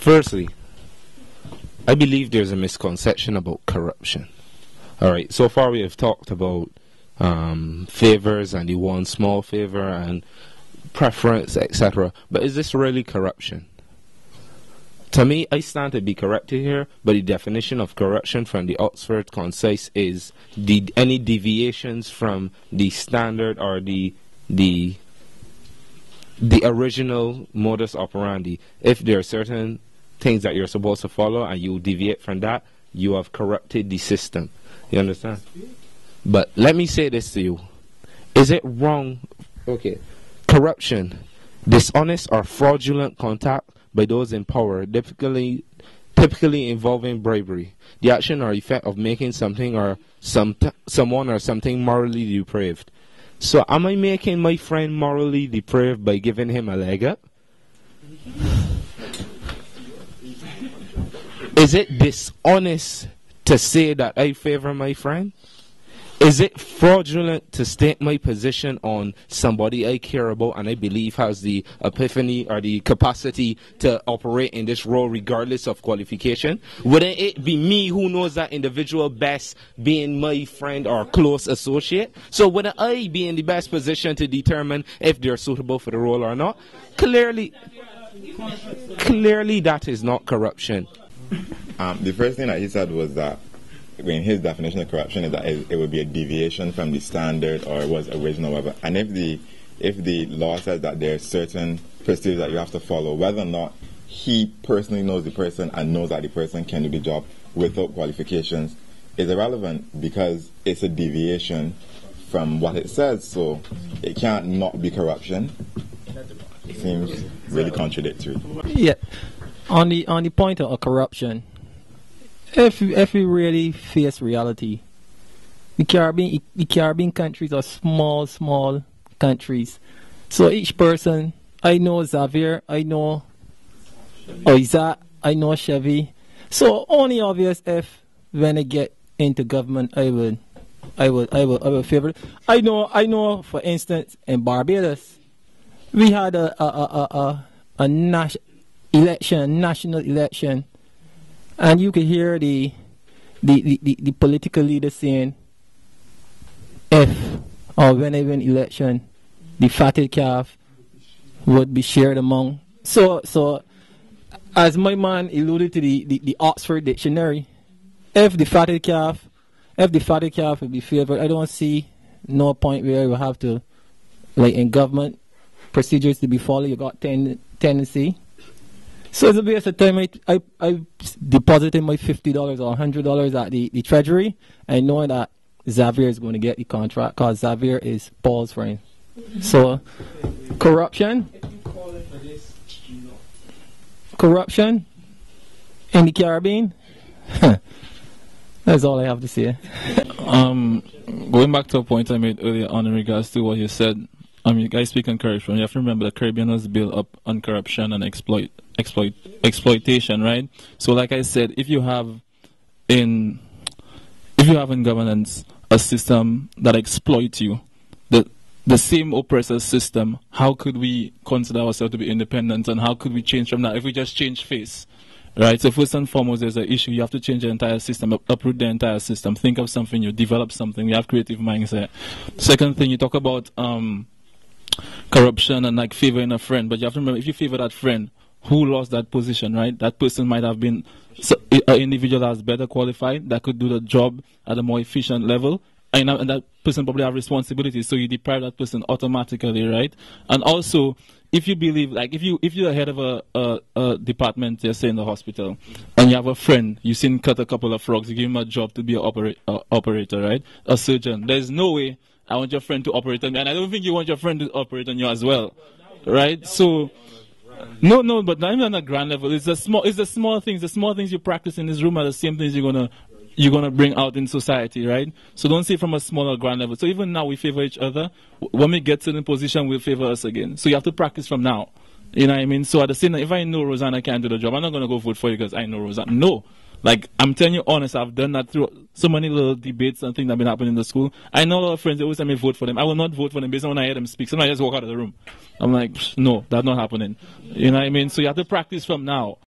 Firstly, I believe there's a misconception about corruption. Alright, so far we have talked about favors and the one small favor and preference, etc. But is this really corruption? To me, I stand to be corrected here, but the definition of corruption from the Oxford Concise is any deviations from the standard or the original modus operandi. If there are certain things that you're supposed to follow and you deviate from that, you have corrupted the system. You understand? But let me say this to you. Is it wrong? Okay. Corruption, dishonest or fraudulent contact by those in power, typically involving bribery, the action or effect of making something or someone or something morally depraved. So am I making my friend morally depraved by giving him a leg up? Is it dishonest to say that I favor my friend? Is it fraudulent to state my position on somebody I care about and I believe has the epiphany or the capacity to operate in this role regardless of qualification? Wouldn't it be me who knows that individual best, being my friend or close associate? So wouldn't I be in the best position to determine if they're suitable for the role or not? Clearly that is not corruption. The first thing that he said was that in his definition of corruption is that it would be a deviation from the standard or it was original, whatever. And if the law says that there are certain procedures that you have to follow, whether or not he personally knows the person and knows that the person can do the job without qualifications, is irrelevant because it's a deviation from what it says. So it can't not be corruption. It seems really contradictory. Yeah. On the point of corruption, if we really face reality, the Caribbean countries are small countries. So each person, I know Xavier, I know Isaac, I know Chevy. So only obvious if when I get into government, I will favor it. I know. For instance, in Barbados, we had a national election. And you could hear the political leaders saying, if or when I win election, the fatted calf would be shared among. So as my man alluded to the Oxford Dictionary, if the fatted calf would be favored, I don't see no point where you will have to, like in government procedures to be followed. You got tendency. So it's a waste of time. I deposited my $50 or $100 at the treasury, and knowing that Xavier is going to get the contract because Xavier is Paul's friend. So corruption in the Caribbean. That's all I have to say. Going back to a point I made earlier on in regards to what you said. You guys speak on corruption. You have to remember the Caribbean was built up on corruption and exploitation, right? So, like I said, if you have in governance a system that exploits you, the same oppressive system, how could we consider ourselves to be independent, and how could we change from that if we just change face? Right, so first and foremost, there's an issue. You have to change the entire system, uproot the entire system, think of something new, develop something. You have creative mindset. Second thing, you talk about corruption and like favoring a friend, but you have to remember, if you favor that friend who lost that position, right, that person might have been an individual that's better qualified, that could do the job at a more efficient level, and that person probably have responsibilities, so you deprive that person automatically, right? And also, if you believe, like if you're head of a department, let's say in the hospital, and you have a friend, you seen cut a couple of frogs, you give him a job to be an operator, right, a surgeon, there's no way I want your friend to operate on me, and I don't think you want your friend to operate on you as well, right? So, no, but not even on a grand level. It's the small things. The small things you practice in this room are the same things you're gonna bring out in society, right? So don't say from a small or grand level. So even now we favor each other. When we get to the position, we'll favor us again. So you have to practice from now. You know what I mean? So at the same time, if I know Rosanna can't do the job, I'm not gonna go vote for you because I know Rosanna. No. Like, I'm telling you honest, I've done that through so many little debates and things that have been happening in the school. I know a lot of friends, they always tell me vote for them. I will not vote for them based on when I hear them speak. Sometimes I just walk out of the room. I'm like, no, that's not happening. You know what I mean? So you have to practice from now.